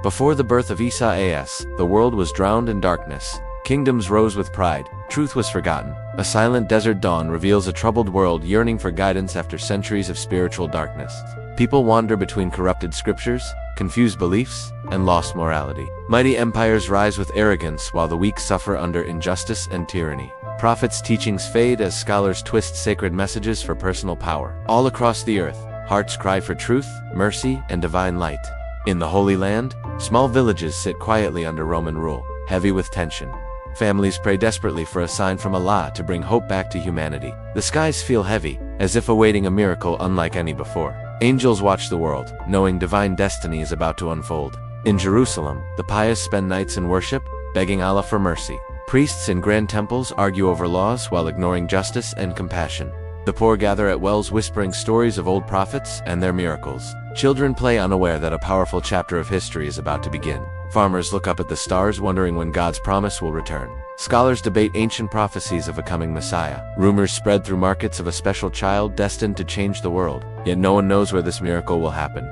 Before the birth of Isa as, the world was drowned in darkness. Kingdoms rose with pride. Truth was forgotten. A silent desert dawn reveals a troubled world yearning for guidance after centuries of spiritual darkness. People wander between corrupted scriptures, confused beliefs, and lost morality. Mighty empires rise with arrogance while the weak suffer under injustice and tyranny. Prophets' teachings fade as scholars twist sacred messages for personal power. All across the earth, hearts cry for truth, mercy, and divine light. In the Holy Land, small villages sit quietly under Roman rule, heavy with tension. Families pray desperately for a sign from Allah to bring hope back to humanity. The skies feel heavy, as if awaiting a miracle unlike any before. Angels watch the world, knowing divine destiny is about to unfold. In Jerusalem, the pious spend nights in worship, begging Allah for mercy. Priests in grand temples argue over laws while ignoring justice and compassion. The poor gather at wells whispering stories of old prophets and their miracles. Children play unaware that a powerful chapter of history is about to begin. Farmers look up at the stars wondering when God's promise will return. Scholars debate ancient prophecies of a coming Messiah. Rumors spread through markets of a special child destined to change the world, yet no one knows where this miracle will happen.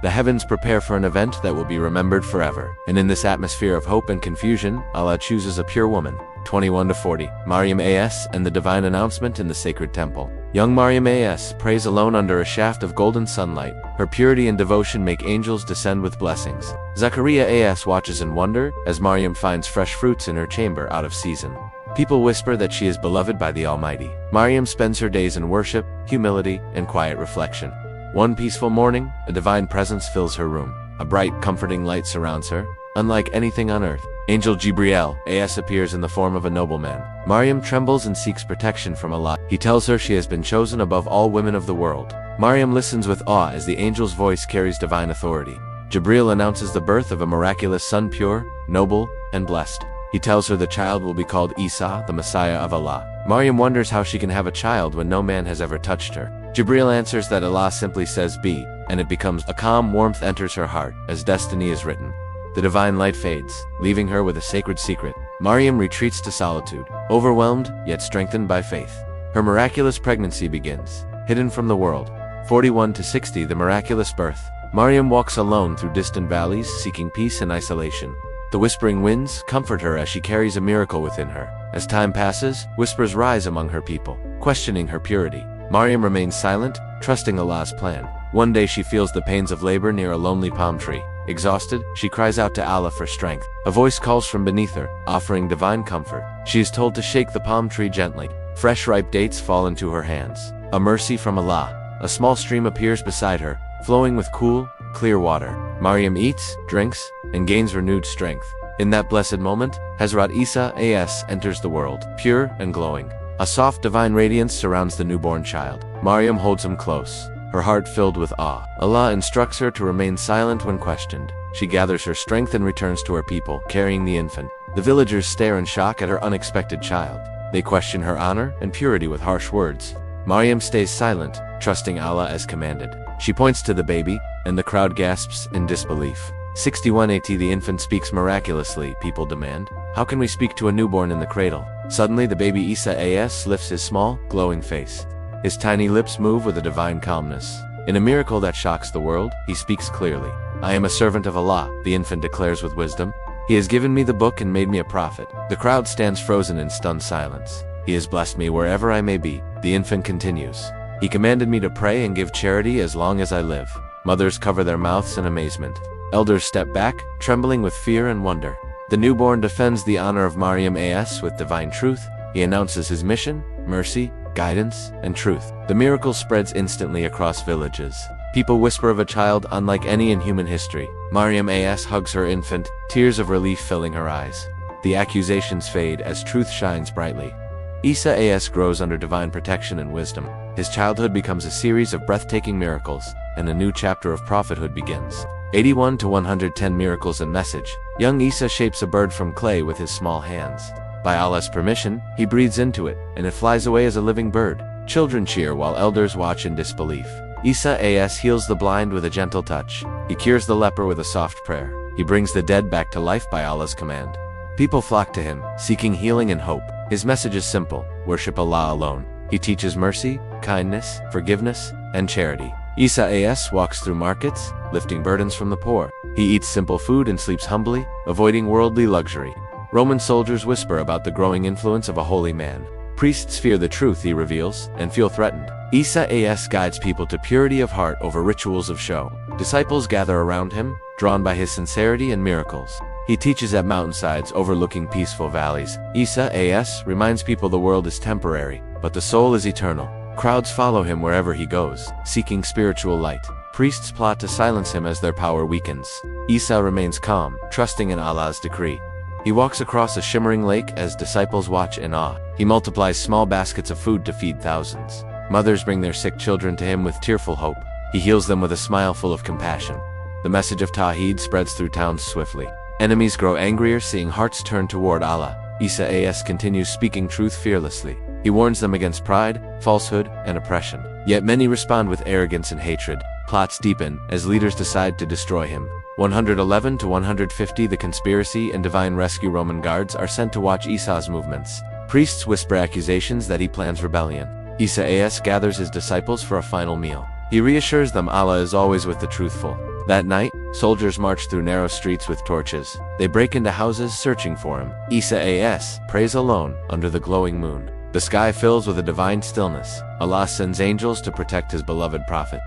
The heavens prepare for an event that will be remembered forever. And in this atmosphere of hope and confusion, Allah chooses a pure woman. 21-40, Maryam as, and the divine announcement in the sacred temple. Young Maryam as prays alone under a shaft of golden sunlight. Her purity and devotion make angels descend with blessings. Zachariah as watches in wonder as Maryam finds fresh fruits in her chamber out of season. People whisper that she is beloved by the Almighty. Maryam spends her days in worship, humility, and quiet reflection. One peaceful morning, a divine presence fills her room. A bright, comforting light surrounds her, unlike anything on earth. Angel Jibriel as appears in the form of a nobleman. Maryam trembles and seeks protection from Allah. He tells her she has been chosen above all women of the world. Maryam listens with awe as the angel's voice carries divine authority. Jibril announces the birth of a miraculous son, pure, noble, and blessed. He tells her the child will be called Isa, the Messiah of Allah. Maryam wonders how she can have a child when no man has ever touched her. Jibril answers that Allah simply says be, and it becomes. A calm warmth enters her heart as destiny is written. The divine light fades, leaving her with a sacred secret. Maryam retreats to solitude, overwhelmed yet strengthened by faith. Her miraculous pregnancy begins, hidden from the world. 41-60, the miraculous birth. Maryam walks alone through distant valleys, seeking peace and isolation. The whispering winds comfort her as she carries a miracle within her. As time passes, whispers rise among her people, questioning her purity. Maryam remains silent, trusting Allah's plan. One day she feels the pains of labor near a lonely palm tree. Exhausted, she cries out to Allah for strength. A voice calls from beneath her, offering divine comfort. She is told to shake the palm tree gently. Fresh ripe dates fall into her hands. A mercy from Allah. A small stream appears beside her, flowing with cool, clear water. Maryam eats, drinks, and gains renewed strength. In that blessed moment, Hazrat Isa as enters the world, pure and glowing. A soft divine radiance surrounds the newborn child. Maryam holds him close, her heart filled with awe. Allah instructs her to remain silent when questioned. She gathers her strength and returns to her people, carrying the infant. The villagers stare in shock at her unexpected child. They question her honor and purity with harsh words. Maryam stays silent, trusting Allah as commanded. She points to the baby, and the crowd gasps in disbelief. 61-80, the infant speaks miraculously, people demand. How can we speak to a newborn in the cradle? Suddenly the baby Isa as lifts his small, glowing face. His tiny lips move with a divine calmness. In a miracle that shocks the world, he speaks clearly. I am a servant of Allah, the infant declares with wisdom. He has given me the book and made me a prophet. The crowd stands frozen in stunned silence. He has blessed me wherever I may be, the infant continues. He commanded me to pray and give charity as long as I live. Mothers cover their mouths in amazement. Elders step back, trembling with fear and wonder. The newborn defends the honor of Maryam as with divine truth. He announces his mission, mercy, guidance, and truth. The miracle spreads instantly across villages. People whisper of a child unlike any in human history. Maryam as hugs her infant, tears of relief filling her eyes. The accusations fade as truth shines brightly. Isa as grows under divine protection and wisdom. His childhood becomes a series of breathtaking miracles, and a new chapter of prophethood begins. 81-110, miracles and message. Young Isa shapes a bird from clay with his small hands. By Allah's permission, he breathes into it, and it flies away as a living bird. Children cheer while elders watch in disbelief. Isa as heals the blind with a gentle touch. He cures the leper with a soft prayer. He brings the dead back to life by Allah's command. People flock to him, seeking healing and hope. His message is simple: worship Allah alone. He teaches mercy, kindness, forgiveness, and charity. Isa as walks through markets, lifting burdens from the poor. He eats simple food and sleeps humbly, avoiding worldly luxury. Roman soldiers whisper about the growing influence of a holy man. Priests fear the truth he reveals and feel threatened. Isa guides people to purity of heart over rituals of show. Disciples gather around him, drawn by his sincerity and miracles. He teaches at mountainsides overlooking peaceful valleys. Isa reminds people the world is temporary, but the soul is eternal. Crowds follow him wherever he goes, seeking spiritual light. Priests plot to silence him as their power weakens. Isa remains calm, trusting in Allah's decree. He walks across a shimmering lake as disciples watch in awe. He multiplies small baskets of food to feed thousands. Mothers bring their sick children to him with tearful hope. He heals them with a smile full of compassion. The message of Tawheed spreads through towns swiftly. Enemies grow angrier seeing hearts turn toward Allah. Isa continues speaking truth fearlessly. He warns them against pride, falsehood, and oppression. Yet many respond with arrogance and hatred. Plots deepen as leaders decide to destroy him. 111 to 150 The conspiracy and divine rescue Roman guards are sent to watch Isa's movements. Priests whisper accusations that he plans rebellion. Isa gathers his disciples for a final meal. He reassures them Allah is always with the truthful. That night, soldiers march through narrow streets with torches. They break into houses searching for him. Isa prays alone under the glowing moon. The sky fills with a divine stillness. Allah sends angels to protect his beloved prophet.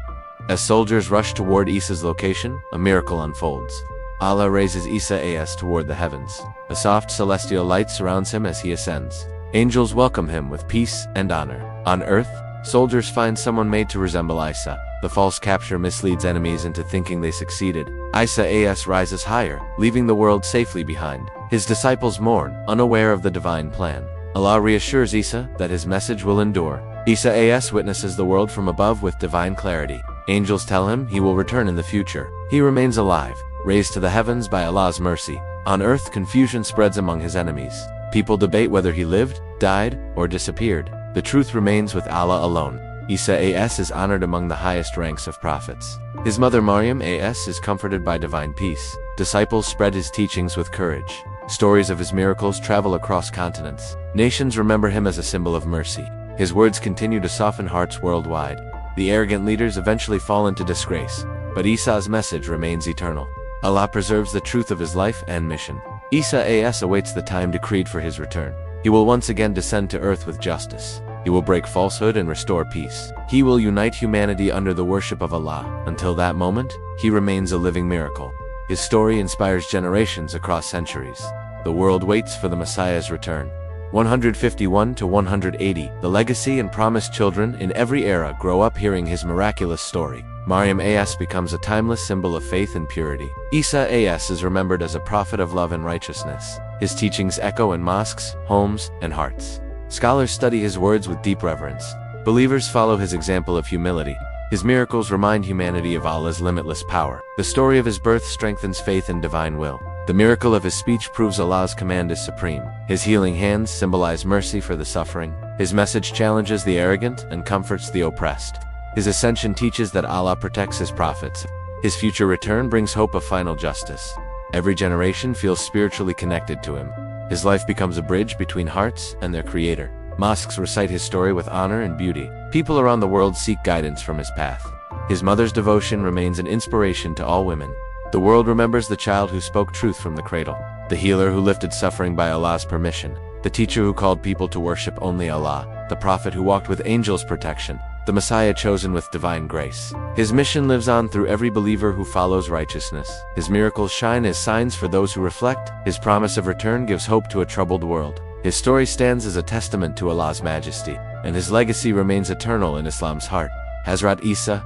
As soldiers rush toward Isa's location, a miracle unfolds. Allah raises Isa toward the heavens. A soft celestial light surrounds him as he ascends. Angels welcome him with peace and honor. On earth, soldiers find someone made to resemble Isa. The false capture misleads enemies into thinking they succeeded. Isa rises higher, leaving the world safely behind. His disciples mourn, unaware of the divine plan. Allah reassures Isa that his message will endure. Isa witnesses the world from above with divine clarity. Angels tell him he will return in the future. He remains alive, raised to the heavens by Allah's mercy. On earth, confusion spreads among his enemies. People debate whether he lived, died, or disappeared. The truth remains with Allah alone. Isa is honored among the highest ranks of prophets. His mother Maryam is comforted by divine peace. Disciples spread his teachings with courage. Stories of his miracles travel across continents. Nations remember him as a symbol of mercy. His words continue to soften hearts worldwide. The arrogant leaders eventually fall into disgrace, but Isa's message remains eternal. Allah preserves the truth of his life and mission. Isa awaits the time decreed for his return. He will once again descend to earth with justice. He will break falsehood and restore peace. He will unite humanity under the worship of Allah. Until that moment, he remains a living miracle. His story inspires generations across centuries. The world waits for the Messiah's return. 151 to 180 The legacy and promised children in every era grow up hearing his miraculous story. Maryam becomes a timeless symbol of faith and purity. Isa is remembered as a prophet of love and righteousness. His teachings echo in mosques, homes, and hearts. Scholars study his words with deep reverence. Believers follow his example of humility. His miracles remind humanity of Allah's limitless power. The story of his birth strengthens faith and divine will. The miracle of his speech proves Allah's command is supreme. His healing hands symbolize mercy for the suffering. His message challenges the arrogant and comforts the oppressed. His ascension teaches that Allah protects his prophets. His future return brings hope of final justice. Every generation feels spiritually connected to him. His life becomes a bridge between hearts and their creator. Mosques recite his story with honor and beauty. People around the world seek guidance from his path. His mother's devotion remains an inspiration to all women. The world remembers the child who spoke truth from the cradle, the healer who lifted suffering by Allah's permission, the teacher who called people to worship only Allah, the prophet who walked with angels' protection, the Messiah chosen with divine grace. His mission lives on through every believer who follows righteousness. His miracles shine as signs for those who reflect. His promise of return gives hope to a troubled world. His story stands as a testament to Allah's majesty, and his legacy remains eternal in Islam's heart. Hazrat Isa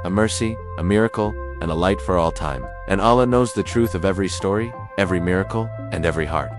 a mercy, a miracle, and a light for all time. And Allah knows the truth of every story, every miracle, and every heart.